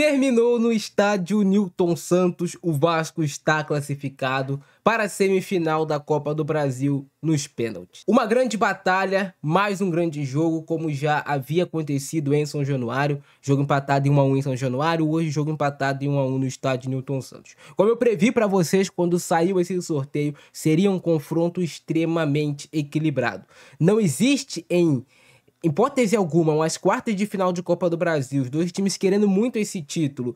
Terminou no estádio Newton Santos, o Vasco está classificado para a semifinal da Copa do Brasil nos pênaltis. Uma grande batalha, mais um grande jogo, como já havia acontecido em São Januário. Jogo empatado em 1 a 1 em São Januário, hoje jogo empatado em 1 a 1 no estádio Newton Santos. Como eu previ para vocês quando saiu esse sorteio, seria um confronto extremamente equilibrado. Não existe em hipótese alguma, umas quartas de final de Copa do Brasil, os dois times querendo muito esse título,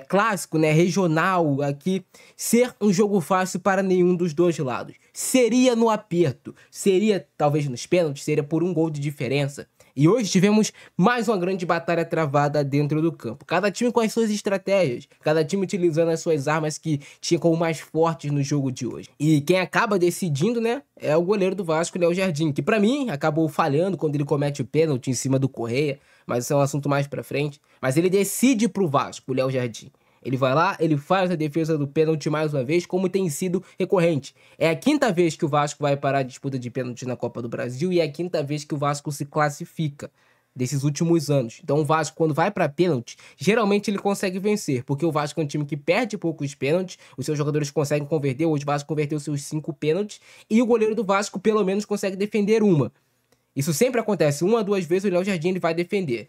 clássico, né, regional, aqui, ser um jogo fácil para nenhum dos dois lados. Seria no aperto, seria talvez nos pênaltis, seria por um gol de diferença. E hoje tivemos mais uma grande batalha travada dentro do campo. Cada time com as suas estratégias, cada time utilizando as suas armas que tinha como mais fortes no jogo de hoje. E quem acaba decidindo, né, é o goleiro do Vasco, Léo Jardim, que pra mim acabou falhando quando ele comete o pênalti em cima do Correia, mas isso é um assunto mais pra frente. Mas ele decide pro Vasco, o Léo Jardim. Ele vai lá, ele faz a defesa do pênalti mais uma vez, como tem sido recorrente. É a quinta vez que o Vasco vai para a disputa de pênalti na Copa do Brasil e é a quinta vez que o Vasco se classifica desses últimos anos. Então o Vasco, quando vai para pênalti, geralmente ele consegue vencer, porque o Vasco é um time que perde poucos pênaltis, os seus jogadores conseguem converter, hoje o Vasco converteu seus 5 pênaltis, e o goleiro do Vasco pelo menos consegue defender uma. Isso sempre acontece, 1 a 2 vezes o Léo Jardim ele vai defender.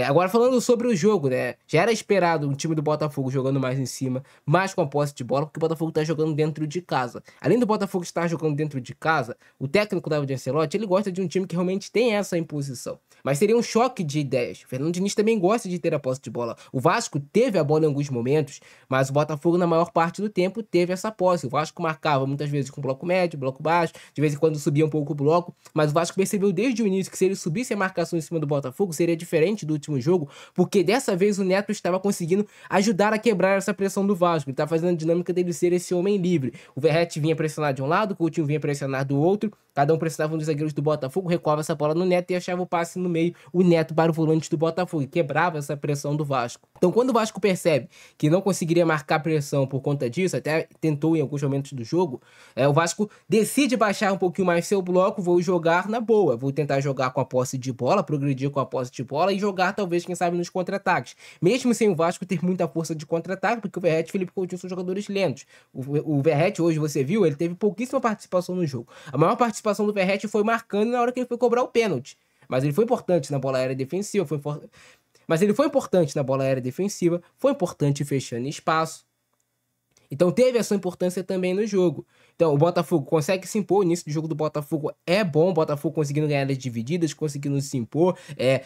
Agora falando sobre o jogo, né? Já era esperado um time do Botafogo jogando mais em cima, mais com a posse de bola, porque o Botafogo está jogando dentro de casa. Além do Botafogo estar jogando dentro de casa, o técnico David Ancelotti, ele gosta de um time que realmente tem essa imposição. Mas seria um choque de ideias. O Fernando Diniz também gosta de ter a posse de bola. O Vasco teve a bola em alguns momentos, mas o Botafogo, na maior parte do tempo, teve essa posse. O Vasco marcava muitas vezes com bloco médio, bloco baixo, de vez em quando subia um pouco o bloco, mas o Vasco percebeu desde o início que se ele subisse a marcação em cima do Botafogo, seria diferente do último jogo, porque dessa vez o Neto estava conseguindo ajudar a quebrar essa pressão do Vasco. Ele estava fazendo a dinâmica dele ser esse homem livre. O Verratti vinha pressionar de um lado, o Coutinho vinha pressionar do outro, cada um pressionava um dos zagueiros do Botafogo, recuava essa bola no Neto e achava o passe no meio, o Neto para o volante do Botafogo, e quebrava essa pressão do Vasco. Então quando o Vasco percebe que não conseguiria marcar pressão por conta disso, até tentou em alguns momentos do jogo, o Vasco decide baixar um pouquinho mais seu bloco, vou jogar na boa, vou tentar jogar com a posse de bola, progredir com a posse de bola e jogar talvez, quem sabe, nos contra-ataques. Mesmo sem o Vasco ter muita força de contra-ataque, porque o Verratti e o Felipe Coutinho são jogadores lentos. O Verratti, hoje você viu, ele teve pouquíssima participação no jogo. A maior participação do Verratti foi marcando na hora que ele foi cobrar o pênalti. Mas ele foi importante na bola aérea defensiva, foi importante fechando espaço. Então teve a sua importância também no jogo. Então o Botafogo consegue se impor, o início do jogo do Botafogo é bom, o Botafogo conseguindo ganhar as divididas, conseguindo se impor,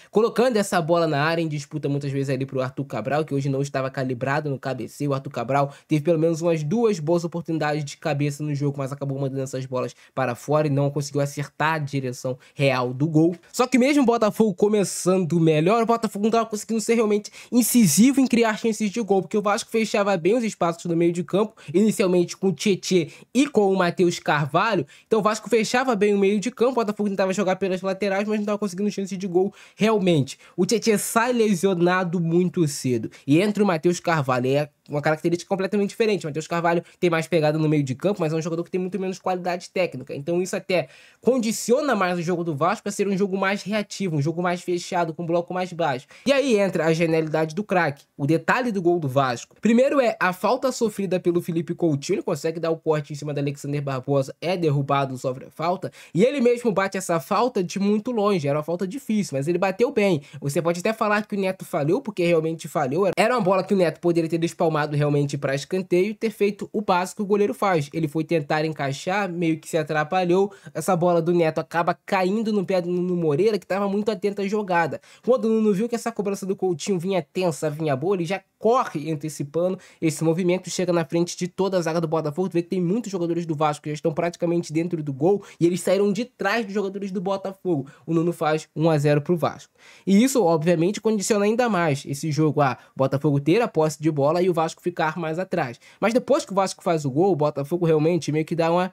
colocando essa bola na área em disputa muitas vezes ali pro Arthur Cabral, que hoje não estava calibrado no cabeceio. O Arthur Cabral teve pelo menos umas 2 boas oportunidades de cabeça no jogo, mas acabou mandando essas bolas para fora e não conseguiu acertar a direção real do gol. Só que mesmo o Botafogo começando melhor, o Botafogo não estava conseguindo ser realmente incisivo em criar chances de gol, porque o Vasco fechava bem os espaços no meio de campo, inicialmente com o Tietê e com o Matheus Carvalho. Então o Vasco fechava bem o meio de campo, o Botafogo tentava jogar pelas laterais, mas não estava conseguindo chance de gol realmente. O Tietê sai lesionado muito cedo e entra o Matheus Carvalho, é uma característica completamente diferente. O Matheus Carvalho tem mais pegada no meio de campo, mas é um jogador que tem muito menos qualidade técnica. Então isso até condiciona mais o jogo do Vasco para ser um jogo mais reativo, um jogo mais fechado, com um bloco mais baixo. E aí entra a genialidade do craque. O detalhe do gol do Vasco. Primeiro é a falta sofrida pelo Felipe Coutinho, ele consegue dar o corte em cima da Alexander Barbosa, é derrubado, sofre a falta, e ele mesmo bate essa falta de muito longe. Era uma falta difícil, mas ele bateu bem. Você pode até falar que o Neto falhou, porque realmente falhou. Era uma bola que o Neto poderia ter despalmado realmente para escanteio e ter feito o básico que o goleiro faz. Ele foi tentar encaixar, meio que se atrapalhou. Essa bola do Neto acaba caindo no pé do Nuno Moreira, que estava muito atento à jogada. Quando o Nuno viu que essa cobrança do Coutinho vinha tensa, vinha boa, ele já corre antecipando esse movimento, chega na frente de toda a zaga do Botafogo. Tu vê que tem muitos jogadores do Vasco que já estão praticamente dentro do gol e eles saíram de trás dos jogadores do Botafogo. O Nuno faz 1 a 0 pro Vasco. E isso, obviamente, condiciona ainda mais esse jogo o Botafogo ter a posse de bola e o Vasco ficar mais atrás. Mas depois que o Vasco faz o gol, o Botafogo realmente meio que dá uma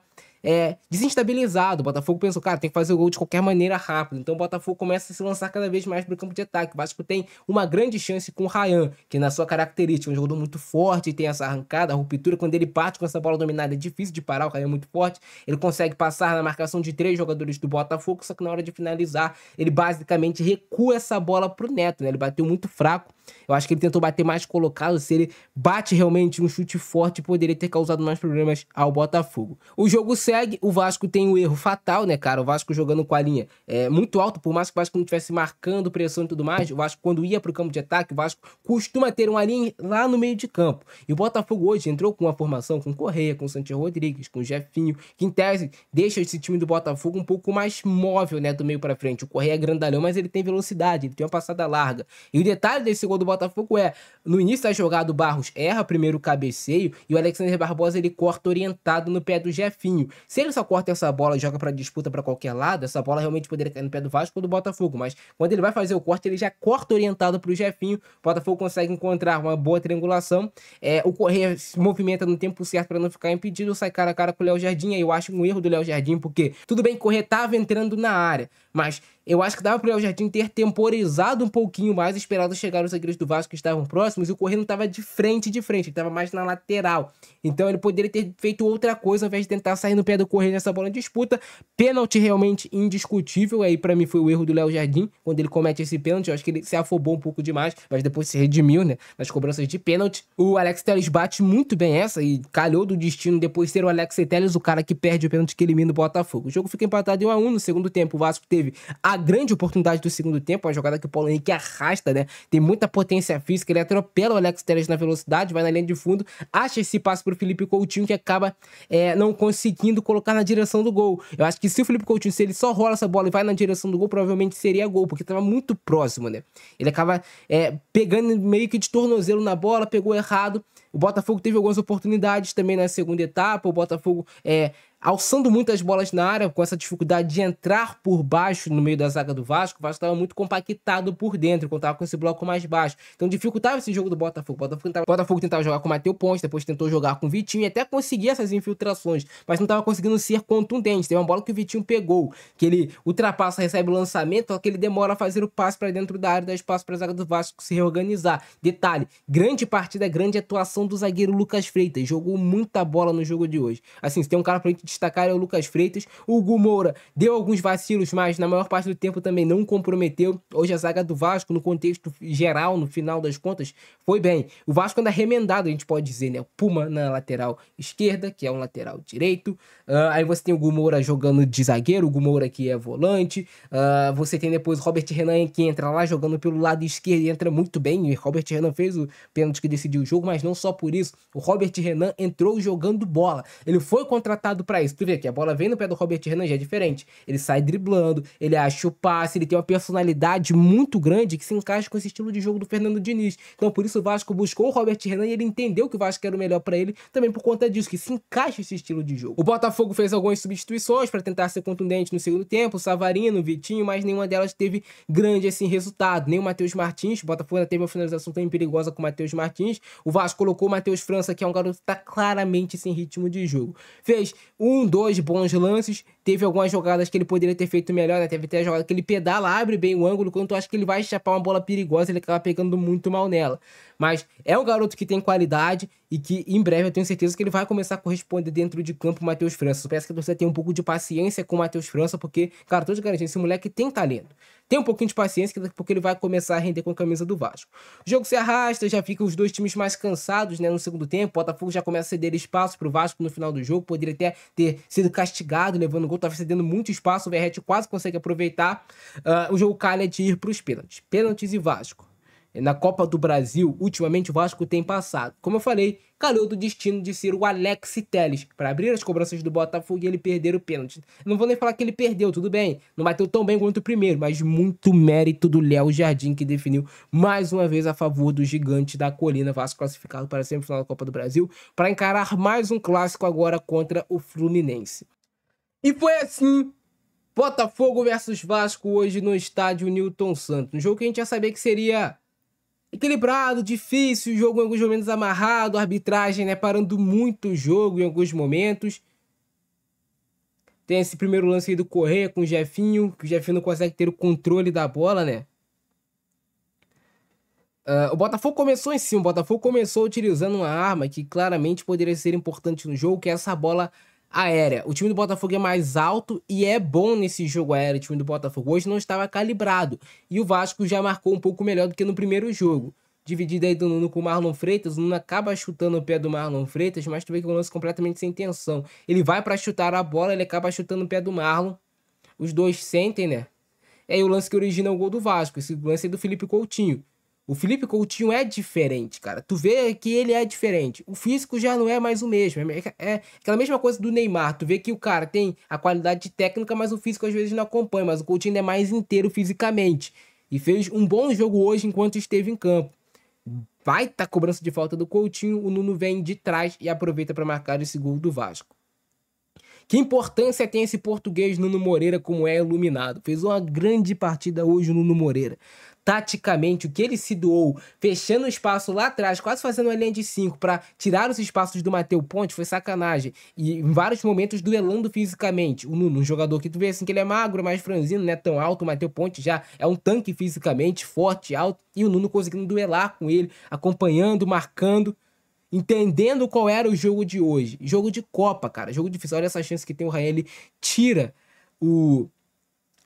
desestabilizado. O Botafogo pensou, cara, tem que fazer o gol de qualquer maneira rápido. Então o Botafogo começa a se lançar cada vez mais para o campo de ataque. O Vasco tem uma grande chance com o Ryan, que na sua característica é um jogador muito forte, tem essa arrancada, a ruptura. Quando ele parte com essa bola dominada é difícil de parar, o Ryan é muito forte. Ele consegue passar na marcação de 3 jogadores do Botafogo, só que na hora de finalizar, ele basicamente recua essa bola pro Neto, né? Ele bateu muito fraco. Eu acho que ele tentou bater mais colocado. Se ele bate realmente um chute forte, poderia ter causado mais problemas ao Botafogo. O jogo segue, o Vasco tem um erro fatal, né, cara? O Vasco jogando com a linha muito alta, por mais que o Vasco não estivesse marcando pressão e tudo mais, o Vasco, quando ia pro campo de ataque, o Vasco costuma ter uma linha lá no meio de campo. E o Botafogo hoje entrou com uma formação com Correia, com Santiago Rodrigues, com Jefinho, que em tese deixa esse time do Botafogo um pouco mais móvel, né, do meio para frente. O Correia é grandalhão, mas ele tem velocidade, ele tem uma passada larga. E o detalhe desse gol do Botafogo no início da jogada o Barros erra primeiro o cabeceio e o Alexander Barbosa ele corta orientado no pé do Jefinho. Se ele só corta essa bola e joga pra disputa pra qualquer lado, essa bola realmente poderia cair no pé do Vasco ou do Botafogo, mas quando ele vai fazer o corte, ele já corta orientado pro Jefinho. O Botafogo consegue encontrar uma boa triangulação, o Correia se movimenta no tempo certo pra não ficar impedido, sai cara a cara com o Léo Jardim. Aí eu acho um erro do Léo Jardim, porque tudo bem que o Correia tava entrando na área, mas eu acho que dava pro Léo Jardim ter temporizado um pouquinho mais, esperado chegar os zagueiros do Vasco que estavam próximos, e o Correia não estava de frente, ele estava mais na lateral. Então ele poderia ter feito outra coisa ao invés de tentar sair no pé do Correia nessa bola de disputa. Pênalti realmente indiscutível, aí pra mim foi o erro do Léo Jardim, quando ele comete esse pênalti. Eu acho que ele se afobou um pouco demais, mas depois se redimiu, né, nas cobranças de pênalti. O Alex Telles bate muito bem essa e calhou do destino depois ser o Alex Telles o cara que perde o pênalti que elimina o Botafogo. O jogo fica empatado em 1-1 no segundo tempo. O Vasco teve a grande oportunidade do segundo tempo, a jogada que o Paulo Henrique arrasta, né? Tem muita potência física, ele atropela o Alex Telles na velocidade, vai na linha de fundo, acha esse passe pro Felipe Coutinho, que acaba não conseguindo colocar na direção do gol. Eu acho que se o Felipe Coutinho, se ele só rola essa bola e vai na direção do gol, provavelmente seria gol, porque tava muito próximo, né? Ele acaba pegando meio que de tornozelo na bola, pegou errado. O Botafogo teve algumas oportunidades também na segunda etapa, o Botafogo alçando muitas bolas na área, com essa dificuldade de entrar por baixo no meio da zaga do Vasco. O Vasco estava muito compactado por dentro, contava com esse bloco mais baixo. Então dificultava esse jogo do Botafogo. O Botafogo tentava jogar com o Matheus Pontes, depois tentou jogar com o Vitinho e até conseguia essas infiltrações, mas não estava conseguindo ser contundente. Tem uma bola que o Vitinho pegou, que ele ultrapassa, recebe o lançamento, só que ele demora a fazer o passe para dentro da área, dá espaço para a zaga do Vasco se reorganizar. Detalhe, grande partida, grande atuação do zagueiro Lucas Freitas. Jogou muita bola no jogo de hoje. Assim, se tem um cara pra gente destacar é o Lucas Freitas. O Hugo Moura deu alguns vacilos, mas na maior parte do tempo também não comprometeu. Hoje a zaga do Vasco, no contexto geral, no final das contas, foi bem. O Vasco anda remendado, a gente pode dizer, né? O Puma na lateral esquerda, que é um lateral direito. Aí você tem o Hugo Moura jogando de zagueiro, o Hugo Moura que é volante. Você tem depois o Robert Renan, que entra lá jogando pelo lado esquerdo e entra muito bem. E o Robert Renan fez o pênalti que decidiu o jogo, mas não só por isso. O Robert Renan entrou jogando bola. Ele foi contratado pra isso. Tu vê que a bola vem no pé do Robert Renan, já é diferente. Ele sai driblando, ele acha o passe, ele tem uma personalidade muito grande que se encaixa com esse estilo de jogo do Fernando Diniz. Então por isso o Vasco buscou o Robert Renan e ele entendeu que o Vasco era o melhor pra ele, também por conta disso, que se encaixa esse estilo de jogo. O Botafogo fez algumas substituições pra tentar ser contundente no segundo tempo, o Savarino, o Vitinho, mas nenhuma delas teve grande assim resultado. Nem o Matheus Martins, o Botafogo ainda teve uma finalização tão perigosa com o Matheus Martins. O Vasco colocou o Matheus França, que é um garoto que tá claramente sem ritmo de jogo. Fez 2 bons lances, teve algumas jogadas que ele poderia ter feito melhor, né? Teve até a jogada que ele pedala, abre bem o ângulo, quando eu acho que ele vai chapar uma bola perigosa, ele acaba pegando muito mal nela. Mas é um garoto que tem qualidade e que em breve eu tenho certeza que ele vai começar a corresponder dentro de campo o Matheus França. Eu peço que você tenha um pouco de paciência com o Matheus França, porque, cara, tô te garantindo, esse moleque tem talento. Tem um pouquinho de paciência, porque ele vai começar a render com a camisa do Vasco. O jogo se arrasta, já fica os dois times mais cansados, né, no segundo tempo. O Botafogo já começa a ceder espaço pro Vasco no final do jogo. Poderia até ter sido castigado, levando gol, tava cedendo muito espaço. O Verratti quase consegue aproveitar. O jogo calha de ir pros pênaltis. Pênaltis e Vasco. Na Copa do Brasil, ultimamente o Vasco tem passado. Como eu falei, calhou do destino de ser o Alex Telles para abrir as cobranças do Botafogo e ele perder o pênalti. Não vou nem falar que ele perdeu, tudo bem. Não bateu tão bem quanto o primeiro, mas muito mérito do Léo Jardim, que definiu mais uma vez a favor do gigante da colina. Vasco classificado para a semifinal da Copa do Brasil, para encarar mais um clássico agora contra o Fluminense. E foi assim, Botafogo versus Vasco hoje no estádio Newton Santos. Um jogo que a gente já sabia que seria equilibrado, difícil, o jogo em alguns momentos amarrado, a arbitragem, né, parando muito o jogo em alguns momentos. Tem esse primeiro lance aí do Correa com o Jefinho, que o Jefinho não consegue ter o controle da bola, né? O Botafogo começou em cima, o Botafogo começou utilizando uma arma que claramente poderia ser importante no jogo, que é essa bola aérea. O time do Botafogo é mais alto e é bom nesse jogo aéreo, o time do Botafogo. Hoje não estava calibrado e o Vasco já marcou um pouco melhor do que no primeiro jogo. Dividido aí do Nuno com o Marlon Freitas, o Nuno acaba chutando o pé do Marlon Freitas, mas tu vê que é um lance completamente sem intenção. Ele vai para chutar a bola, ele acaba chutando o pé do Marlon. Os dois sentem, né? É aí o lance que origina o gol do Vasco, esse lance é do Felipe Coutinho. O Felipe Coutinho é diferente, cara. Tu vê que ele é diferente. O físico já não é mais o mesmo. É aquela mesma coisa do Neymar. Tu vê que o cara tem a qualidade técnica, mas o físico às vezes não acompanha. Mas o Coutinho é mais inteiro fisicamente. E fez um bom jogo hoje enquanto esteve em campo. Vai tá cobrança de falta do Coutinho. O Nuno vem de trás e aproveita para marcar esse gol do Vasco. Que importância tem esse português Nuno Moreira como é iluminado? Fez uma grande partida hoje o Nuno Moreira. Taticamente, o que ele se doou, fechando o espaço lá atrás, quase fazendo uma linha de 5 para tirar os espaços do Matheus Ponte, foi sacanagem. E em vários momentos duelando fisicamente. O Nuno, um jogador que tu vê assim que ele é magro, mais franzino, não é tão alto. O Matheus Ponte já é um tanque fisicamente, forte, alto. E o Nuno conseguindo duelar com ele, acompanhando, marcando. Entendendo qual era o jogo de hoje. Jogo de Copa, cara. Jogo difícil. Olha essa chance que tem o Raí. Ele tira o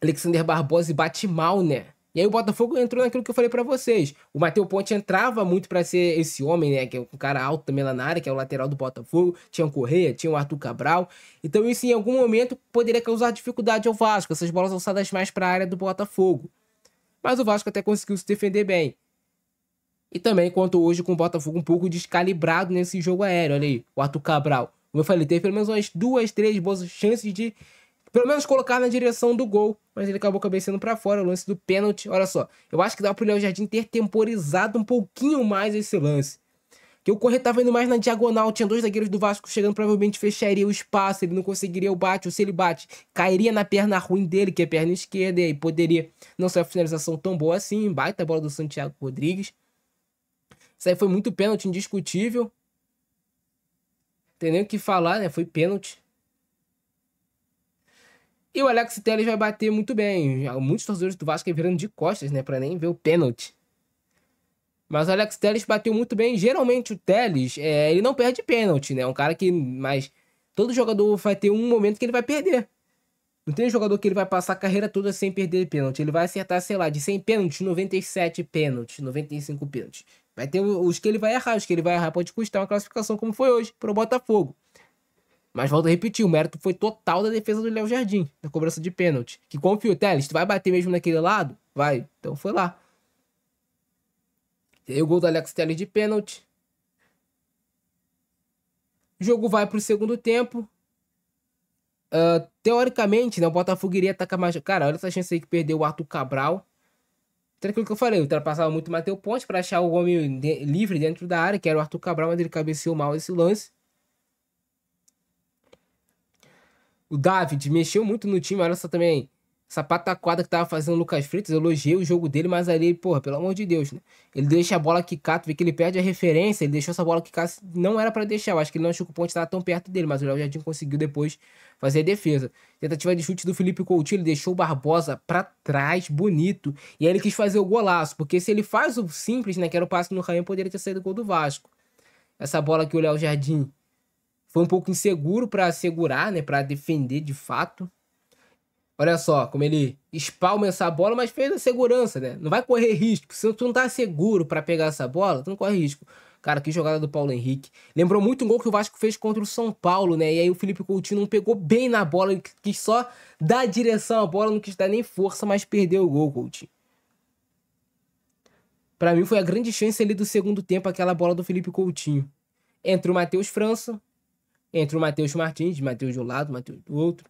Alexander Barbosa e bate mal, né? E aí o Botafogo entrou naquilo que eu falei pra vocês. O Matheus Ponte entrava muito pra ser esse homem, né? Que é um cara alto também lá na área, que é o lateral do Botafogo. Tinha o Correia, tinha o Arthur Cabral. Então isso em algum momento poderia causar dificuldade ao Vasco. Essas bolas alçadas mais pra área do Botafogo. Mas o Vasco até conseguiu se defender bem. E também contou hoje com o Botafogo um pouco descalibrado nesse jogo aéreo. Olha aí, o Arthur Cabral. Como eu falei, teve pelo menos umas 2, 3 boas chances de pelo menos colocar na direção do gol. Mas ele acabou cabeceando pra fora, o lance do pênalti. Olha só, eu acho que dá pro Léo Jardim ter temporizado um pouquinho mais esse lance. Que o Correia tava indo mais na diagonal, tinha 2 zagueiros do Vasco chegando, provavelmente fecharia o espaço, ele não conseguiria o bate, ou se ele bate, cairia na perna ruim dele, que é a perna esquerda, e aí poderia não ser a finalização tão boa assim. Baita a bola do Santiago Rodrigues. Isso aí foi muito pênalti, indiscutível. Tem nem o que falar, né? Foi pênalti. E o Alex Telles vai bater muito bem. Muitos torcedores do Vasco virando de costas, né? Pra nem ver o pênalti. Mas o Alex Telles bateu muito bem. Geralmente o Telles, ele não perde pênalti, né? É um cara que... Mas todo jogador vai ter um momento que ele vai perder. Não tem jogador que ele vai passar a carreira toda sem perder pênalti. Ele vai acertar, sei lá, de 100 pênaltis, 97 pênaltis, 95 pênaltis. Vai ter os que ele vai errar. Os que ele vai errar pode custar uma classificação como foi hoje pro Botafogo. Mas volto a repetir, o mérito foi total da defesa do Léo Jardim, da cobrança de pênalti. Que confiou, Teles, tu vai bater mesmo naquele lado? Vai. Então foi lá. E aí o gol do Alex Telles de pênalti. O jogo vai pro segundo tempo. Teoricamente, né, o Botafogo iria atacar mais. Cara, olha essa chance aí que perdeu o Arthur Cabral. Tranquilo que eu falei, ultrapassava muito o Matheus Ponte para achar o homem livre dentro da área, que era o Arthur Cabral, mas ele cabeceou mal esse lance. O David mexeu muito no time, olha só também. Essa pataquada que tava fazendo o Lucas Freitas, eu elogiei o jogo dele, mas ali, porra, pelo amor de Deus, né? Ele deixa a bola quicar, tu vê que ele perde a referência, ele deixou essa bola quicar, não era pra deixar, eu acho que ele não achou que o Ponte tava tão perto dele, mas o Léo Jardim conseguiu depois fazer a defesa. Tentativa de chute do Felipe Coutinho, ele deixou o Barbosa pra trás, bonito, e aí ele quis fazer o golaço, porque se ele faz o simples, né, que era o passe no Rainha, poderia ter saído o gol do Vasco. Essa bola que o Léo Jardim foi um pouco inseguro pra segurar, né, pra defender de fato. Olha só como ele espalma essa bola, mas fez a segurança, né? Não vai correr risco. Se tu não tá seguro pra pegar essa bola, tu não corre risco. Cara, que jogada do Paulo Henrique. Lembrou muito um gol que o Vasco fez contra o São Paulo, né? E aí o Felipe Coutinho não pegou bem na bola, ele quis só dar direção à bola, não quis dar nem força, mas perdeu o gol, Coutinho. Pra mim foi a grande chance ali do segundo tempo, aquela bola do Felipe Coutinho. Entre o Matheus França, entre o Matheus Martins, Matheus de um lado, Matheus do outro.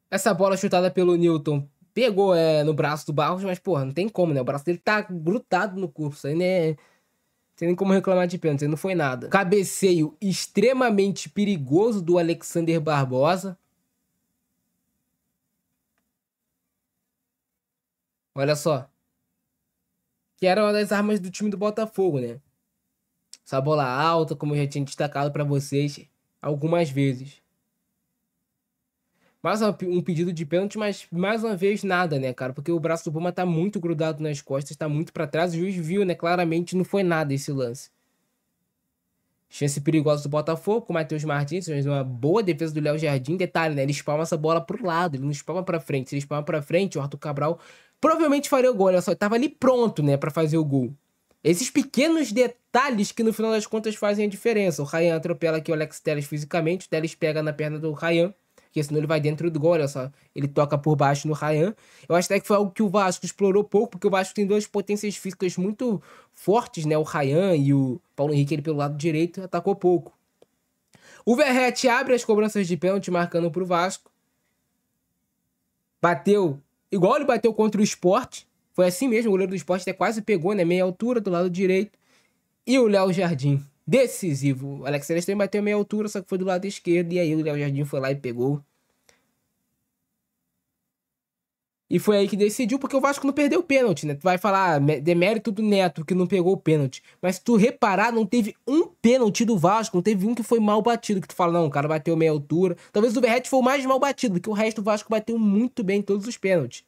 Essa bola chutada pelo Newton pegou no braço do Barros, mas, porra, não tem como, né? O braço dele tá grudado no corpo. Isso aí, né? Não tem nem como reclamar de pênalti, não foi nada. Cabeceio extremamente perigoso do Alexander Barbosa. Olha só. Que era uma das armas do time do Botafogo, né? Essa bola alta, como eu já tinha destacado pra vocês algumas vezes. Mais um pedido de pênalti, mas mais uma vez nada, né, cara? Porque o braço do Puma tá muito grudado nas costas, tá muito pra trás. O juiz viu, né? Claramente não foi nada esse lance. Chance perigosa do Botafogo com o Matheus Martins, uma boa defesa do Léo Jardim. Detalhe, né? Ele espalma essa bola pro lado, ele não espalma pra frente. Se ele espalma pra frente, o Arthur Cabral provavelmente faria o gol. Olha só, ele tava ali pronto, né, pra fazer o gol. Esses pequenos detalhes que no final das contas fazem a diferença. O Ryan atropela aqui o Alex Telles fisicamente, o Telles pega na perna do Ryan, porque senão ele vai dentro do gol, olha só. Ele toca por baixo no Ryan. Eu acho até que foi algo que o Vasco explorou pouco, porque o Vasco tem duas potências físicas muito fortes, né? O Ryan e o Paulo Henrique, ele pelo lado direito, atacou pouco. O Verratti abre as cobranças de pênalti, marcando pro Vasco. Bateu, igual ele bateu contra o Sport. Foi assim mesmo, o goleiro do Sport até quase pegou, né? Meia altura do lado direito. E o Léo Jardim, decisivo. O Alex Telles também bateu meia altura, só que foi do lado esquerdo. E aí o Léo Jardim foi lá e pegou. E foi aí que decidiu, porque o Vasco não perdeu o pênalti, né? Tu vai falar demérito do Neto, que não pegou o pênalti. Mas se tu reparar, não teve um pênalti do Vasco, não teve um que foi mal batido, que tu fala, não, o cara bateu meia altura. Talvez o Verratti foi o mais mal batido, porque o resto do Vasco bateu muito bem em todos os pênaltis.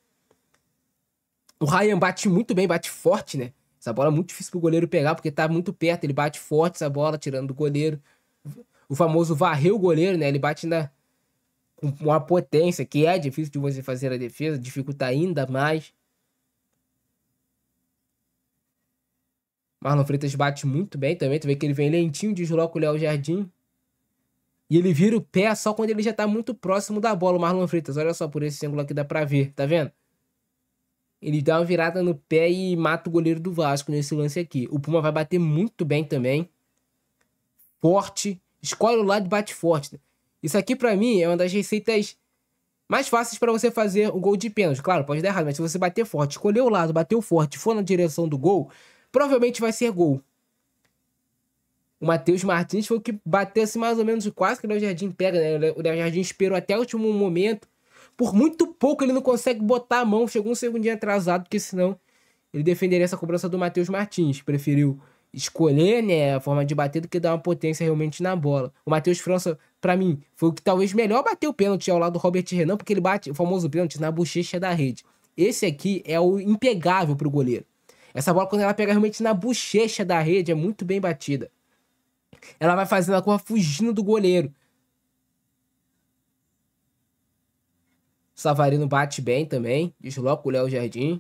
O Ryan bate muito bem, bate forte, né? Essa bola é muito difícil pro goleiro pegar, porque tá muito perto, ele bate forte essa bola, tirando do goleiro. O famoso varreu o goleiro, né? Ele bate ainda com uma potência que é difícil de você fazer a defesa, dificulta ainda mais. Marlon Freitas bate muito bem também, tu vê que ele vem lentinho, desloca o Léo Jardim. E ele vira o pé só quando ele já tá muito próximo da bola, o Marlon Freitas. Olha só, por esse ângulo aqui dá pra ver, tá vendo? Ele dá uma virada no pé e mata o goleiro do Vasco nesse lance aqui. O Puma vai bater muito bem também. Forte. Escolhe o lado e bate forte. Isso aqui pra mim é uma das receitas mais fáceis pra você fazer o gol de pênalti. Claro, pode dar errado, mas se você bater forte, escolher o lado, bater forte, for na direção do gol, provavelmente vai ser gol. O Matheus Martins foi o que bateu assim mais ou menos quase que o Léo Jardim pega, né? O Léo Jardim esperou até o último momento. Por muito pouco ele não consegue botar a mão, chegou um segundinho atrasado, porque senão ele defenderia essa cobrança do Matheus Martins. Preferiu escolher, né, a forma de bater do que dar uma potência realmente na bola. O Matheus França, pra mim, foi o que talvez melhor bateu o pênalti ao lado do Robert Renan, porque ele bate o famoso pênalti na bochecha da rede. Esse aqui é o impegável pro goleiro. Essa bola, quando ela pega realmente na bochecha da rede, é muito bem batida. Ela vai fazendo a curva fugindo do goleiro. Savarino bate bem também. Desloca o Léo Jardim.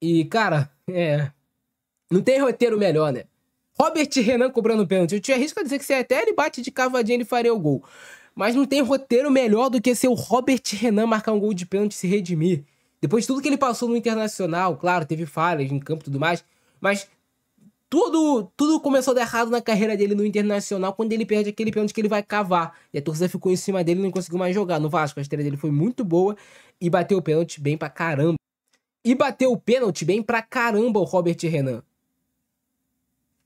E, cara, não tem roteiro melhor, né? Robert Renan cobrando pênalti. Eu te arrisco a dizer que se até ele bate de cavadinha, ele faria o gol. Mas não tem roteiro melhor do que ser o Robert Renan marcar um gol de pênalti e se redimir. Depois de tudo que ele passou no Internacional, claro, teve falhas em campo e tudo mais, mas tudo começou a dar errado na carreira dele no Internacional quando ele perde aquele pênalti que ele vai cavar. E a torcida ficou em cima dele e não conseguiu mais jogar. No Vasco, a estreia dele foi muito boa e bateu o pênalti bem pra caramba. E bateu o pênalti bem pra caramba o Robert Renan.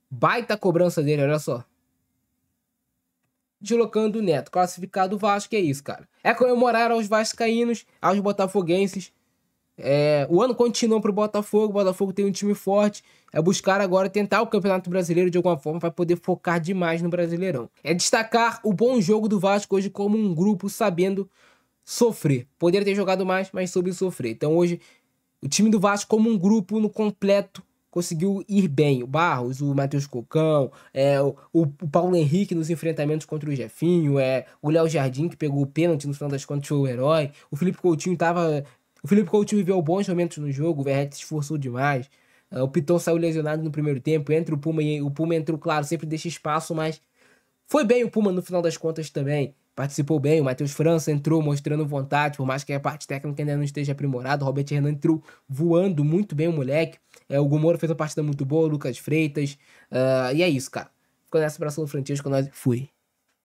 Baita cobrança dele, olha só. Deslocando o Neto. Classificado o Vasco, é isso, cara. É comemorar aos vascaínos, aos botafoguenses. O ano continua pro Botafogo. O Botafogo tem um time forte. É buscar agora tentar o Campeonato Brasileiro de alguma forma para poder focar demais no Brasileirão. É destacar o bom jogo do Vasco hoje como um grupo sabendo sofrer. Poderia ter jogado mais, mas soube sofrer. Então hoje o time do Vasco como um grupo no completo conseguiu ir bem. O Barros, o Matheus Cocão, o Paulo Henrique nos enfrentamentos contra o Jefinho, o Léo Jardim que pegou o pênalti no final das contas foi o herói. O Felipe Coutinho viveu bons momentos no jogo, o Verratti se esforçou demais. O Piton saiu lesionado no primeiro tempo, entra o Puma e o Puma entrou, claro, sempre deixa espaço, mas foi bem o Puma no final das contas também. Participou bem, o Matheus França entrou mostrando vontade, por mais que a parte técnica ainda não esteja aprimorada. O Robert Renan entrou voando muito bem o moleque. O Gomoro fez uma partida muito boa, o Lucas Freitas. E é isso, cara. Ficou nessa abração do Francesco, nós fui.